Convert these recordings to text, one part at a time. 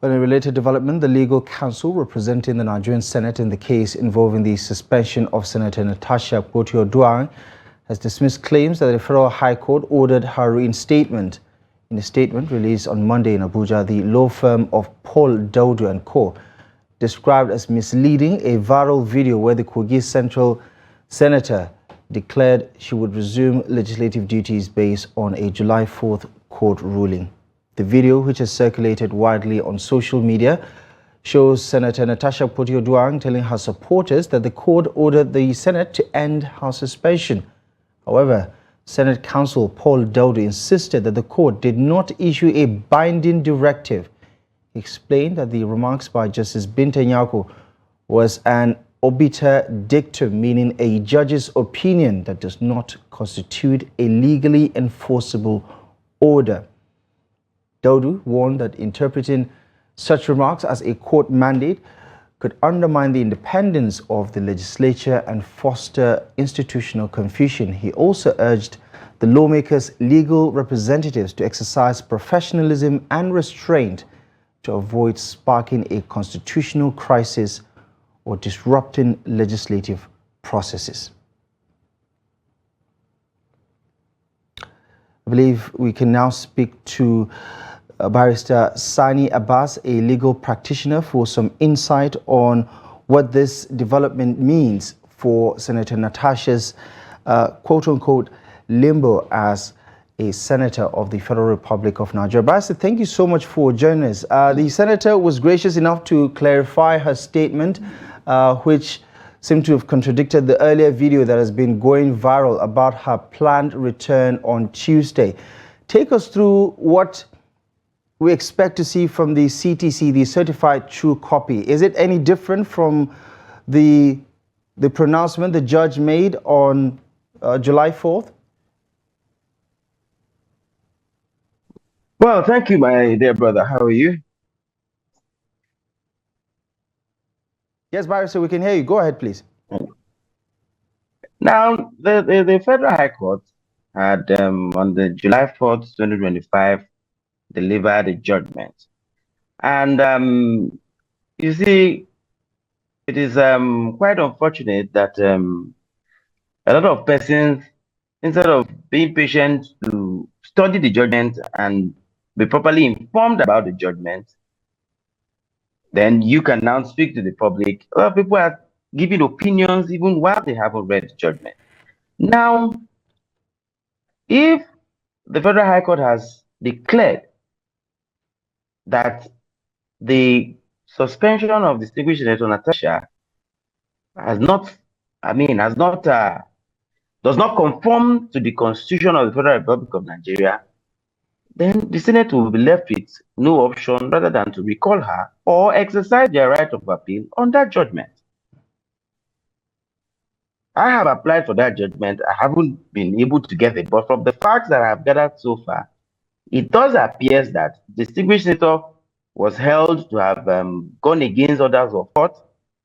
On a related development, the legal counsel representing the Nigerian Senate in the case involving the suspension of Senator Natasha Akpoti-Uduaghan has dismissed claims that the Federal High Court ordered her reinstatement. In a statement released on Monday in Abuja, the law firm of Paul Daudu and Co. described as misleading a viral video where the Kogi Central Senator declared she would resume legislative duties based on a July 4th court ruling. The video, which has circulated widely on social media, shows Senator Natasha Akpoti-Uduaghan telling her supporters that the court ordered the Senate to end her suspension. However, Senate counsel Paul Daudu insisted that the court did not issue a binding directive. He explained that the remarks by Justice Binta Nyako was an obiter dictum, meaning a judge's opinion that does not constitute a legally enforceable order. Daudu warned that interpreting such remarks as a court mandate could undermine the independence of the legislature and foster institutional confusion. He also urged the lawmakers' legal representatives to exercise professionalism and restraint to avoid sparking a constitutional crisis or disrupting legislative processes. I believe we can now speak to Barrister Sani Abbas, a legal practitioner, for some insight on what this development means for Senator Natasha's quote-unquote limbo as a senator of the Federal Republic of Nigeria. Barrister, thank you so much for joining us. The senator was gracious enough to clarify her statement, which seemed to have contradicted the earlier video that has been going viral about her planned return on Tuesday. Take us through what we expect to see from the CTC, the certified true copy. Is it any different from the pronouncement the judge made on July 4th? Well, thank you, my dear brother. How are you? Yes, Barrister, we can hear you. Go ahead, please. Now, the Federal High Court had, on the July 4th, 2025, delivered a judgment. And you see, it is quite unfortunate that a lot of persons, instead of being patient to study the judgment and be properly informed about the judgment, then you can now speak to the public. A lot of people are giving opinions even while they haven't read the judgment. Now, if the Federal High Court has declared that the suspension of distinguished Senator Natasha does not conform to the Constitution of the Federal Republic of Nigeria, then the Senate will be left with no option rather than to recall her or exercise their right of appeal on that judgment. I have applied for that judgment. I haven't been able to get it, but from the facts that I have gathered so far, it does appear that the distinguished senator was held to have gone against orders of court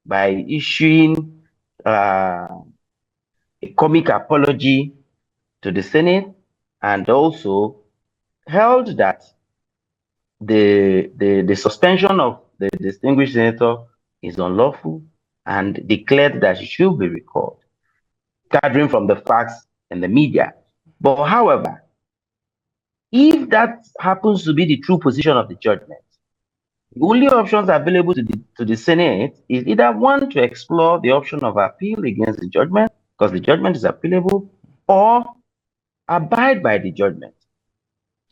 by issuing a comic apology to the Senate, and also held that the suspension of the distinguished senator is unlawful and declared that she should be recalled, gathering from the facts in the media. But however, if that happens to be the true position of the judgment, the only options available to the Senate is either one, to explore the option of appeal against the judgment, because the judgment is appealable, or abide by the judgment.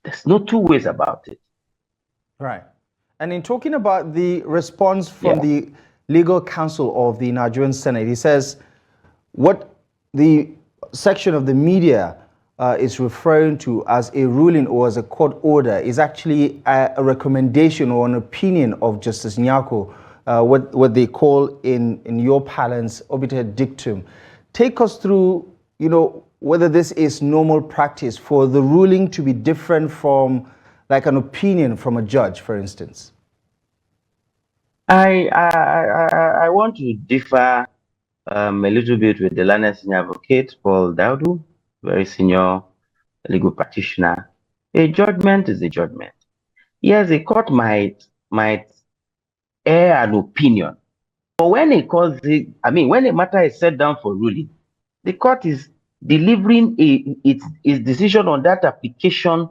There's no two ways about it. Right. And in talking about the response from the legal counsel of the Nigerian Senate, he says what the section of the media is referring to as a ruling or as a court order is actually a recommendation or an opinion of Justice Nyako, what they call in your parlance obiter dictum. Take us through, whether this is normal practice for the ruling to be different from like an opinion from a judge, for instance. I want to differ a little bit with the learned senior advocate Paul Daudu, very senior legal practitioner. A judgment is a judgment. Yes, a court might might air an opinion. But when when a matter is set down for ruling, the court is delivering its decision on that application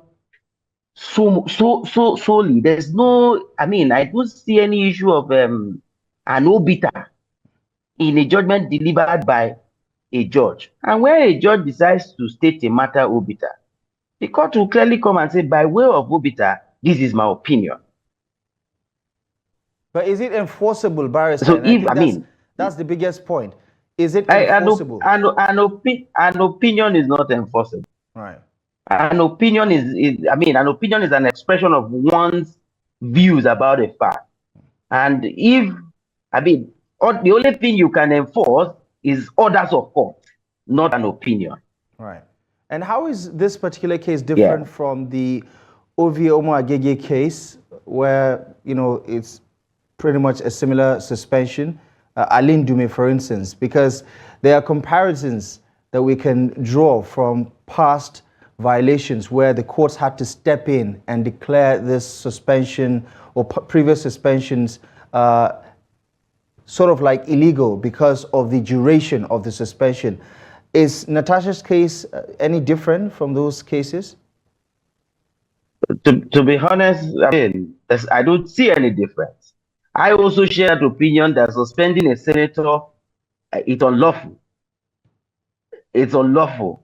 solely. There's no, I don't see any issue of an obiter in a judgment delivered by a judge. And when a judge decides to state a matter obiter, the court will clearly come and say, by way of obiter, this is my opinion. But is it enforceable, Barrister? So that's the biggest point. Is it enforceable? An opinion is not enforceable. Right. An opinion is an expression of one's views about a fact. And the only thing you can enforce is orders of court, not an opinion. Right. And how is this particular case different from the Omo Agege case, where, it's pretty much a similar suspension? Aline Dume, for instance, because there are comparisons that we can draw from past violations where the courts had to step in and declare this suspension or previous suspensions sort of like illegal because of the duration of the suspension. Is Natasha's case any different from those cases? To be honest, I don't see any difference. I also share the opinion that suspending a senator is unlawful. It's unlawful,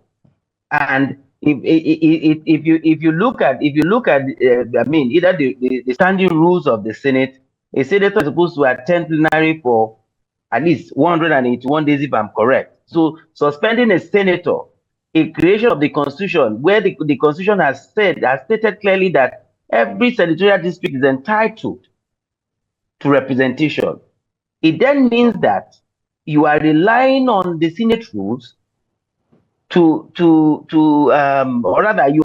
and if you look at either the standing rules of the Senate, a senator is supposed to attend plenary for at least 181 days, if I'm correct. So suspending a senator, a creation of the Constitution, where the Constitution has stated clearly that every senatorial district is entitled to representation. It then means that you are relying on the Senate rules or rather you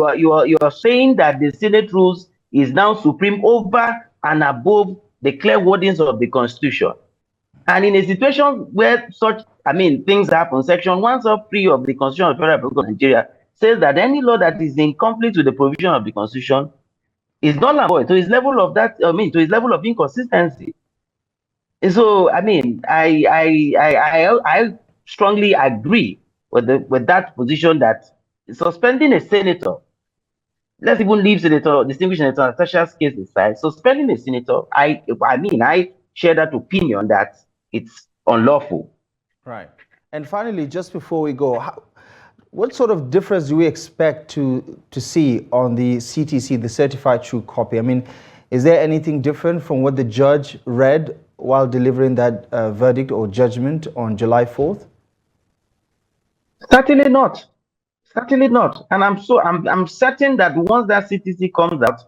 are saying that the Senate rules is now supreme over and above the clear wordings of the Constitution. And in a situation where such things happen, Section 103 of the Constitution of the Federal Republic of Nigeria says that any law that is in conflict with the provision of the Constitution is null and void to his level of inconsistency. And so I strongly agree with that position that suspending a senator, let's even leave distinguished Senator Natasha's case aside, suspending a senator, I share that opinion that it's unlawful. Right. And finally, just before we go, what sort of difference do we expect to see on the CTC, the certified true copy? Is there anything different from what the judge read while delivering that verdict or judgment on July 4th? Certainly not. Certainly not. And I'm certain that once that CTC comes out,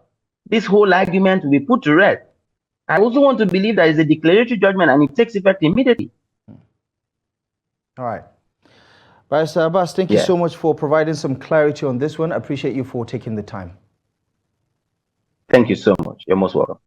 this whole argument will be put to rest. I also want to believe that it's a declaratory judgment and it takes effect immediately. All right. Barrister Abbas, thank you so much for providing some clarity on this one. I appreciate you for taking the time. Thank you so much. You're most welcome.